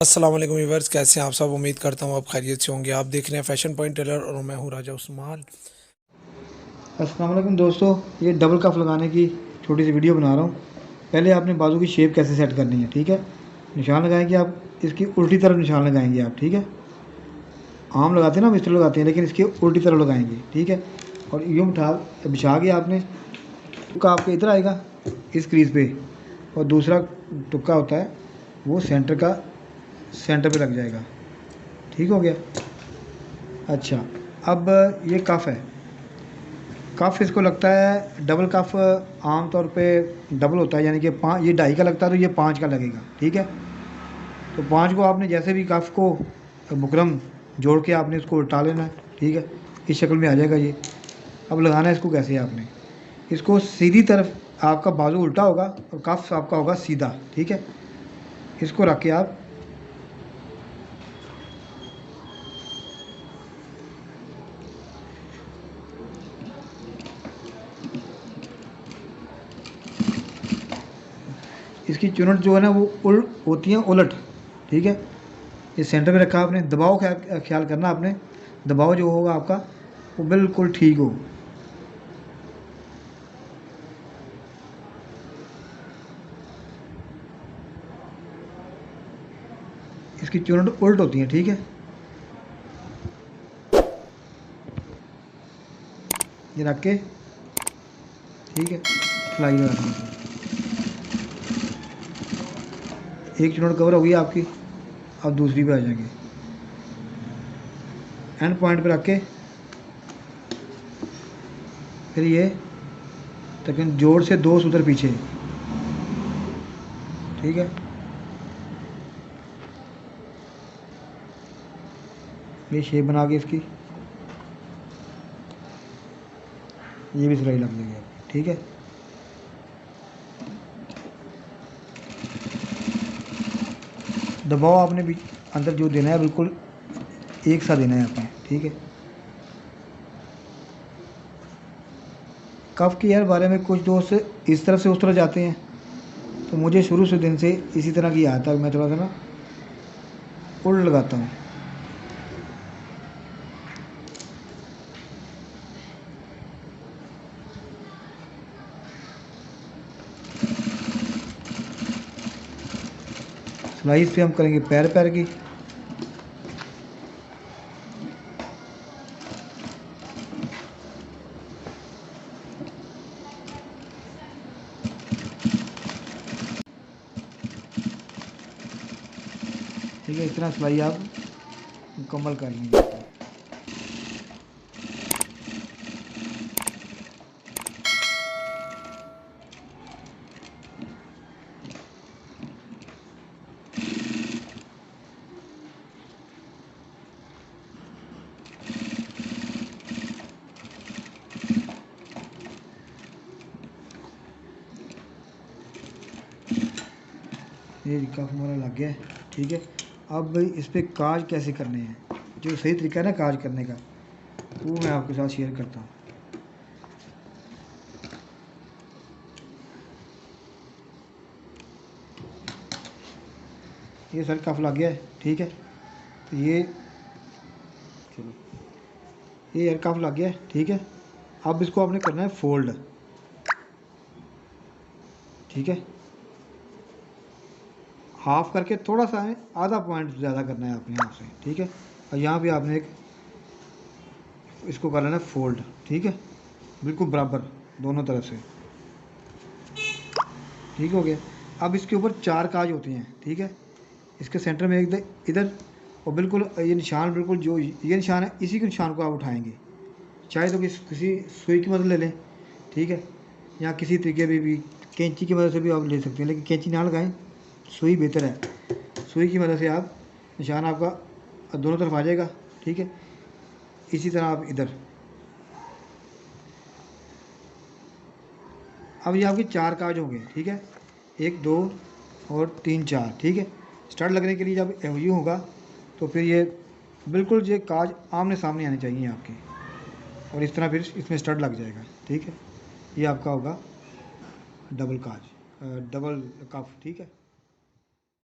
अस्सलाम वालेकुम व्यूअर्स, कैसे हैं आप सब। उम्मीद करता हूँ आप खैरियत से होंगे। आप देख रहे हैं फैशन पॉइंट टेलर और मैं हूँ राजा उस्मान। अस्सलाम वालेकुम दोस्तों, ये डबल कफ लगाने की छोटी सी वीडियो बना रहा हूँ। पहले आपने बाजू की शेप कैसे सेट करनी है, ठीक है। निशान लगाएंगे आप, इसकी उल्टी तरफ निशान लगाएंगे आप, ठीक है। आम लगाते हैं ना, मिस्त्री लगाते हैं, लेकिन इसकी उल्टी तरफ लगाएंगे, ठीक है। और यूँ बिछा के आपने तुक्का आपके इधर आएगा इस क्रीज पे, और दूसरा तुक्का होता है वो सेंटर पे लग जाएगा। ठीक हो गया। अच्छा, अब ये कफ है। कफ़ इसको लगता है डबल कफ़। आम तौर पे डबल होता है, यानी कि पाँच, ये ढाई का लगता है तो ये पाँच का लगेगा, ठीक है। तो पाँच को आपने जैसे भी कफ़ को बुकरम जोड़ के आपने इसको उल्टा लेना है, ठीक है। इस शक्ल में आ जाएगा ये। अब लगाना है इसको कैसे आपने, इसको सीधी तरफ आपका बाजू उल्टा होगा और कफ़ आपका होगा सीधा, ठीक है। इसको रख के आप इसकी चुनट जो है ना वो होती है उलट, ठीक है। ये सेंटर में रखा आपने, दबाव ख्याल ख्याल करना आपने, दबाव जो होगा आपका वो बिल्कुल ठीक हो। इसकी चुनट उल्ट होती है, ठीक है। ये रख के, ठीक है, सिलाई लगा देंगे। एक चुनट कवर हो गई आपकी। अब दूसरी पे आ जाएंगे, एंड पॉइंट पे रख के फिर ये तकरीबन जोड़ से दो सूत्र पीछे, ठीक है। ये शेप बना के इसकी ये भी सिलाई लग जाएगी आपकी, ठीक है। दबाव आपने भी अंदर जो देना है बिल्कुल एक सा देना है आपने, ठीक है। कफ के यार बारे में कुछ दोस्त इस तरफ से उस तरफ जाते हैं, तो मुझे शुरू से दिन से इसी तरह की आता है। मैं थोड़ा सा ना उल्ट लगाता हूँ। सिलाई इस पे हम करेंगे पैर पैर की। ठीक है, इतना सिलाई आप मुकम्मल कर लेंगे। ये कफ हमारा लग गया है, ठीक है। अब इस पर काज कैसे करने हैं, जो सही तरीका है ना काज करने का, वो मैं आपके साथ शेयर करता हूँ। ये सर कफ लग गया है, ठीक है। तो ये चलो, ये एयर कफ लग गया है, ठीक है। अब इसको आपने करना है फोल्ड, ठीक है। हाफ करके थोड़ा सा है, आधा पॉइंट ज़्यादा करना है आपने यहाँ से, ठीक है। और यहाँ पे आपने एक इसको कर लेना है फोल्ड, ठीक है, बिल्कुल बराबर दोनों तरफ से, ठीक हो गया। अब इसके ऊपर चार काज होती हैं, ठीक है। इसके सेंटर में एक इधर, और बिल्कुल ये निशान, बिल्कुल जो ये निशान है इसी के निशान को आप उठाएंगे। चाहे तो किसी सुई की मदद ले लें, ठीक है, या किसी तरीके भी कैंची की मदद से भी आप ले सकते हैं, लेकिन कैंची ना लगाएं, सुई बेहतर है। सुई की मदद से आप निशान आपका दोनों तरफ आ जाएगा, ठीक है। इसी तरह आप इधर, अब ये आपके चार काज होंगे, ठीक है, एक दो और तीन चार, ठीक है। स्टार्ट लगने के लिए जब यूँ होगा तो फिर ये बिल्कुल ये काज आमने सामने आने चाहिए आपके, और इस तरह फिर इसमें स्टड लग जाएगा, ठीक है। ये आपका होगा डबल काज, डबल कफ, ठीक है।